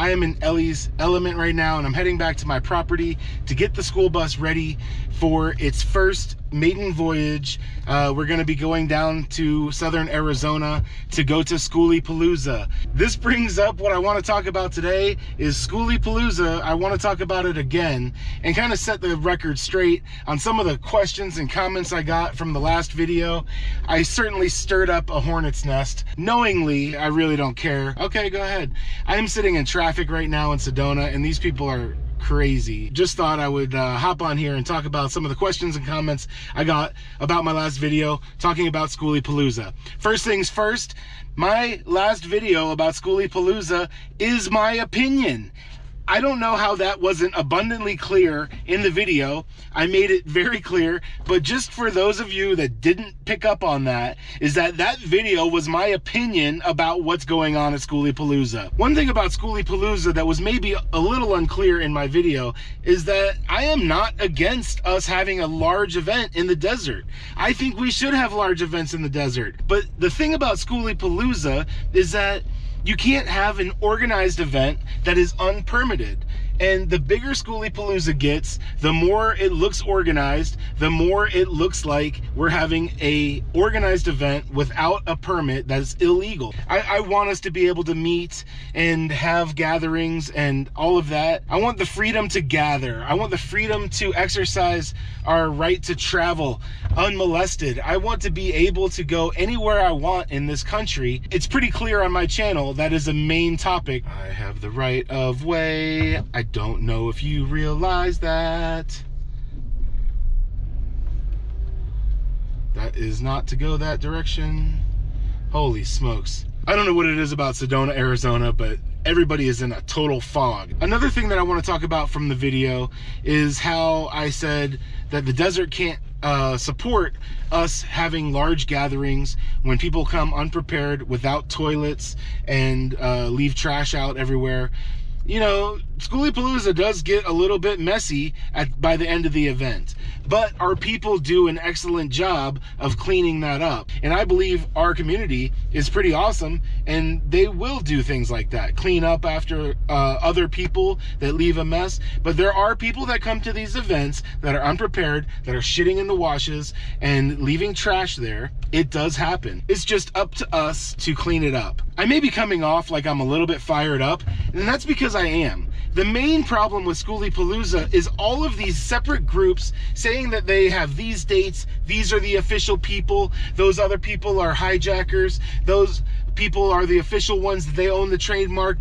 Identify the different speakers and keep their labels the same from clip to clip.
Speaker 1: I am in Ellie's Element right now, and I'm heading back to my property to get the school bus ready for its first maiden voyage. We're going to be going down to southern Arizona to go to Skooliepalooza. This brings up what I want to talk about today is Skooliepalooza. I want to talk about it again and kind of set the record straight on some of the questions and comments I got from the last video. I certainly stirred up a hornet's nest. Knowingly, I really don't care. Okay, go ahead. I am sitting in traffic right now in Sedona, and these people are crazy. Just thought I would hop on here and talk about some of the questions and comments I got about my last video talking about Skooliepalooza. First things first, my last video about Skooliepalooza is my opinion. I don't know how that wasn't abundantly clear in the video. I made it very clear, but just for those of you that didn't pick up on that, is that that video was my opinion about what's going on at Skooliepalooza. One thing about Skooliepalooza that was maybe a little unclear in my video is that I am not against us having a large event in the desert. I think we should have large events in the desert. But the thing about Skooliepalooza is that you can't have an organized event that is unpermitted. And the bigger Skooliepalooza gets, the more it looks organized, the more it looks like we're having a organized event without a permit that's illegal. I want us to be able to meet and have gatherings and all of that. I want the freedom to gather. I want the freedom to exercise our right to travel unmolested. I want to be able to go anywhere I want in this country. It's pretty clear on my channel that is a main topic. I have the right of way. I don't know if you realize that. That is not to go that direction. Holy smokes. I don't know what it is about Sedona, Arizona, but everybody is in a total fog. Another thing that I want to talk about from the video is how I said that the desert can't support us having large gatherings when people come unprepared without toilets and leave trash out everywhere. You know, Skooliepalooza does get a little bit messy by the end of the event, but our people do an excellent job of cleaning that up. And I believe our community is pretty awesome, and they will do things like that, clean up after other people that leave a mess. But there are people that come to these events that are unprepared, that are shitting in the washes and leaving trash there. It does happen. It's just up to us to clean it up. I may be coming off like I'm a little bit fired up, and that's because I am. The main problem with Skooliepalooza is all of these separate groups saying that they have these dates, these are the official people, those other people are hijackers, those people are the official ones, they own the trademark.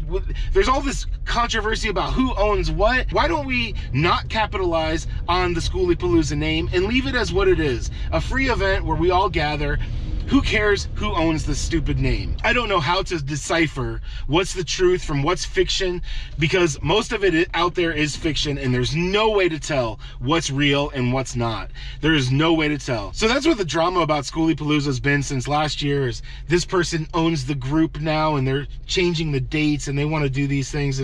Speaker 1: There's all this controversy about who owns what. Why don't we not capitalize on the Skooliepalooza name and leave it as what it is? A free event where we all gather. Who cares who owns this stupid name? I don't know how to decipher what's the truth from what's fiction, because most of it out there is fiction, and there's no way to tell what's real and what's not. There is no way to tell. So that's what the drama about Skooliepalooza has been since last year, is this person owns the group now and they're changing the dates and they want to do these things.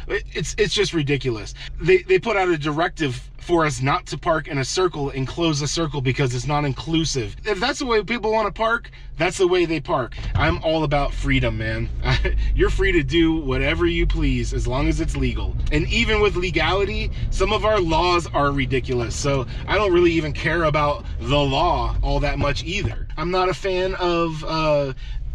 Speaker 1: It's just ridiculous. They put out a directive for us not to park in a circle and close a circle because it's not inclusive. If that's the way people want to park, that's the way they park. I'm all about freedom, man. You're free to do whatever you please as long as it's legal. And even with legality, some of our laws are ridiculous. So I don't really even care about the law all that much either. I'm not a fan of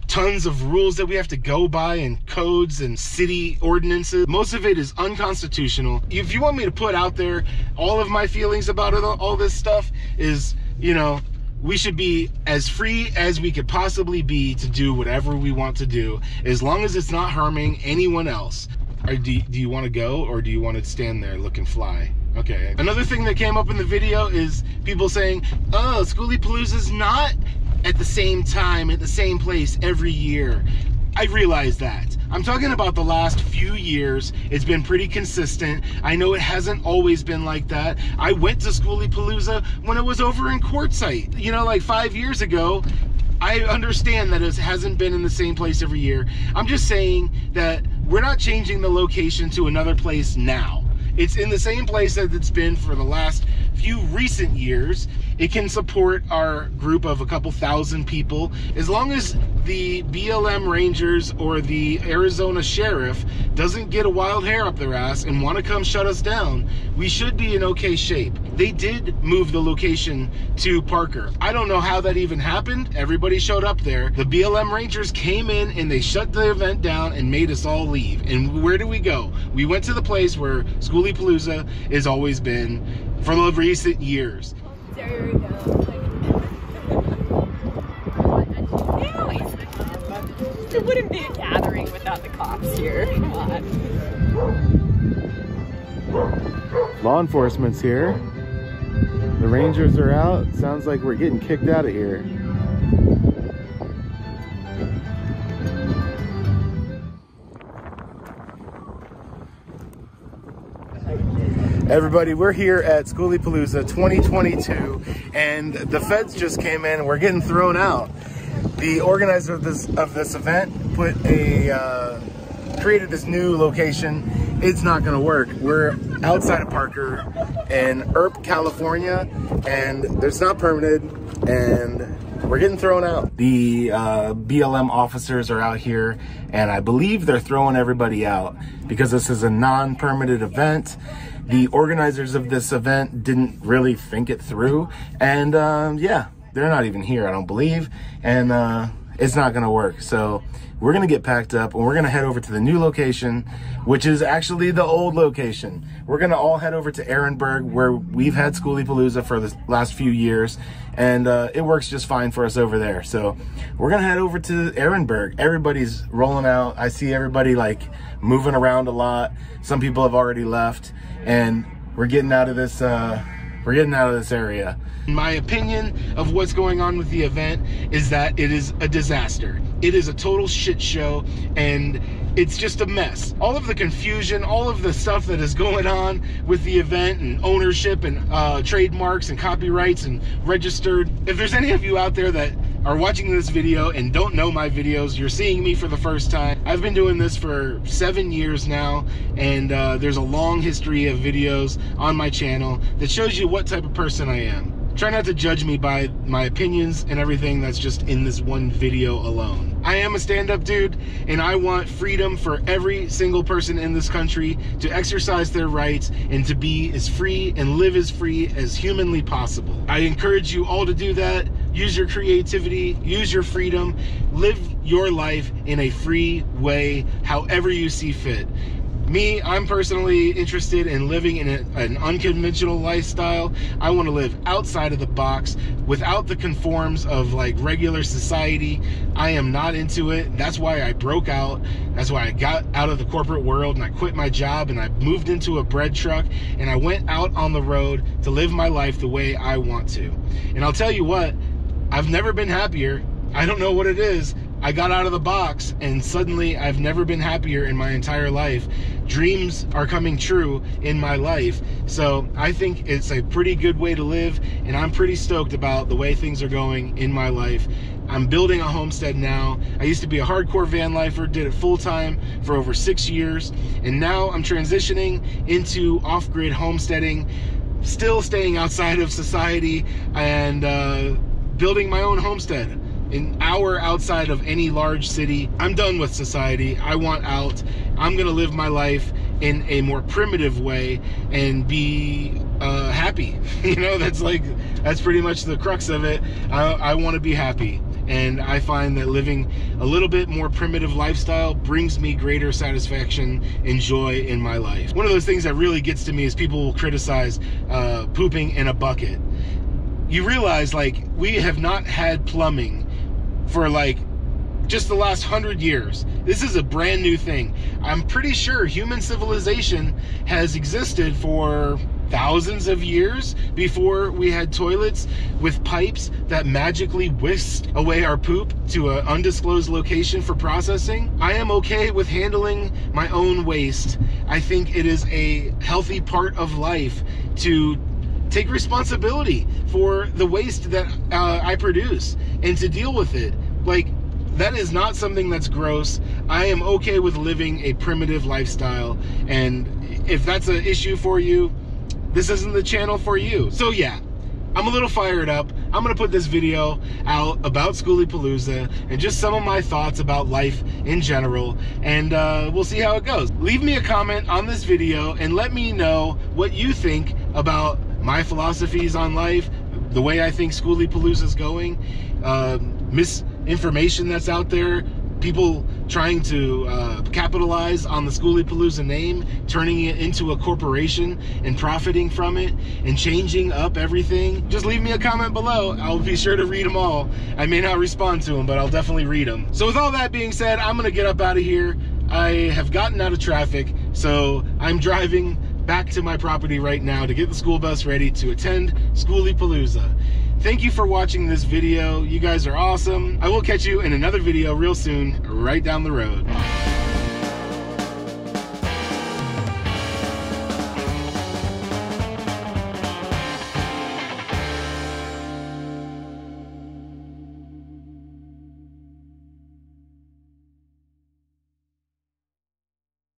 Speaker 1: tons of rules that we have to go by, and codes and city ordinances. Most of it is unconstitutional. If you want me to put out there all of my feelings about all this stuff, is, you know, we should be as free as we could possibly be to do whatever we want to do, as long as it's not harming anyone else. Or do you want to go, or do you want to stand there looking fly? Okay. Another thing that came up in the video is people saying, oh, Skooliepalooza's not at the same time, at the same place every year. I realize that. I'm talking about the last few years. It's been pretty consistent. I know it hasn't always been like that. I went to Skooliepalooza when it was over in Quartzsite, you know, like 5 years ago. I understand that it hasn't been in the same place every year. I'm just saying that we're not changing the location to another place now. It's in the same place that it's been for the last few recent years. It can support our group of a couple thousand people as long as the BLM Rangers or the Arizona Sheriff doesn't get a wild hair up their ass and want to come shut us down, we should be in okay shape. They did move the location to Parker. I don't know how that even happened. Everybody showed up there. The BLM Rangers came in and they shut the event down and made us all leave. And where do we go? We went to the place where Skooliepalooza has always been for the recent years.
Speaker 2: There we go. There wouldn't be a gathering without the cops here. Come on.
Speaker 1: Law enforcement's here. The Rangers are out. Sounds like we're getting kicked out of here. Everybody, we're here at Skooliepalooza 2022, and the feds just came in and we're getting thrown out. The organizer of this event created this new location. It's not gonna work. We're outside of Parker in Earp, California, and it's not permitted, and we're getting thrown out. The BLM officers are out here, and I believe they're throwing everybody out because this is a non-permitted event. The organizers of this event didn't really think it through, and yeah, they're not even here, I don't believe, and it's not gonna work. So we're gonna get packed up and we're gonna head over to the new location, which is actually the old location. We're gonna all head over to Ehrenberg, where we've had Skooliepalooza for the last few years, and it works just fine for us over there. So we're gonna head over to Ehrenberg. Everybody's rolling out. I see everybody like moving around a lot. Some people have already left, and we're getting out of this area. My opinion of what's going on with the event is that it is a disaster. It is a total shit show, and it's just a mess. All of the confusion, all of the stuff that is going on with the event and ownership and trademarks and copyrights and registered. If there's any of you out there that are watching this video and don't know my videos, you're seeing me for the first time. I've been doing this for 7 years now, and there's a long history of videos on my channel that shows you what type of person I am. Try not to judge me by my opinions and everything that's just in this one video alone. I am a stand-up dude, and I want freedom for every single person in this country to exercise their rights and to be as free and live as free as humanly possible. I encourage you all to do that. Use your creativity, use your freedom, live your life in a free way, however you see fit. Me, I'm personally interested in living in an unconventional lifestyle. I want to live outside of the box, without the conforms of like regular society. I am not into it. That's why I broke out. That's why I got out of the corporate world and I quit my job and I moved into a bread truck and I went out on the road to live my life the way I want to. And I'll tell you what, I've never been happier. I don't know what it is. I got out of the box and suddenly I've never been happier in my entire life. Dreams are coming true in my life. So I think it's a pretty good way to live, and I'm pretty stoked about the way things are going in my life. I'm building a homestead now. I used to be a hardcore van lifer, did it full time for over 6 years, and now I'm transitioning into off-grid homesteading, still staying outside of society, and building my own homestead. An hour outside of any large city. I'm done with society. I want out. I'm gonna live my life in a more primitive way and be happy. You know, that's pretty much the crux of it. I want to be happy, and I find that living a little bit more primitive lifestyle brings me greater satisfaction and joy in my life. One of those things that really gets to me is people will criticize pooping in a bucket. You realize, like, we have not had plumbing for like just the last 100 years. This is a brand new thing. I'm pretty sure human civilization has existed for thousands of years before we had toilets with pipes that magically whisked away our poop to an undisclosed location for processing. I am okay with handling my own waste. I think it is a healthy part of life to take responsibility for the waste that I produce and to deal with it. Like, that is not something that's gross. I am okay with living a primitive lifestyle, and if that's an issue for you, this isn't the channel for you. So yeah, I'm a little fired up. I'm gonna put this video out about Skooliepalooza and just some of my thoughts about life in general, and we'll see how it goes. Leave me a comment on this video and let me know what you think about my philosophies on life, the way I think Skooliepalooza is going, misinformation that's out there, people trying to capitalize on the Skooliepalooza name, turning it into a corporation and profiting from it and changing up everything. Just leave me a comment below. I'll be sure to read them all. I may not respond to them, but I'll definitely read them. So with all that being said, I'm gonna get up out of here. I have gotten out of traffic, so I'm driving back to my property right now to get the school bus ready to attend Skooliepalooza. Thank you for watching this video. You guys are awesome. I will catch you in another video real soon, right down the road.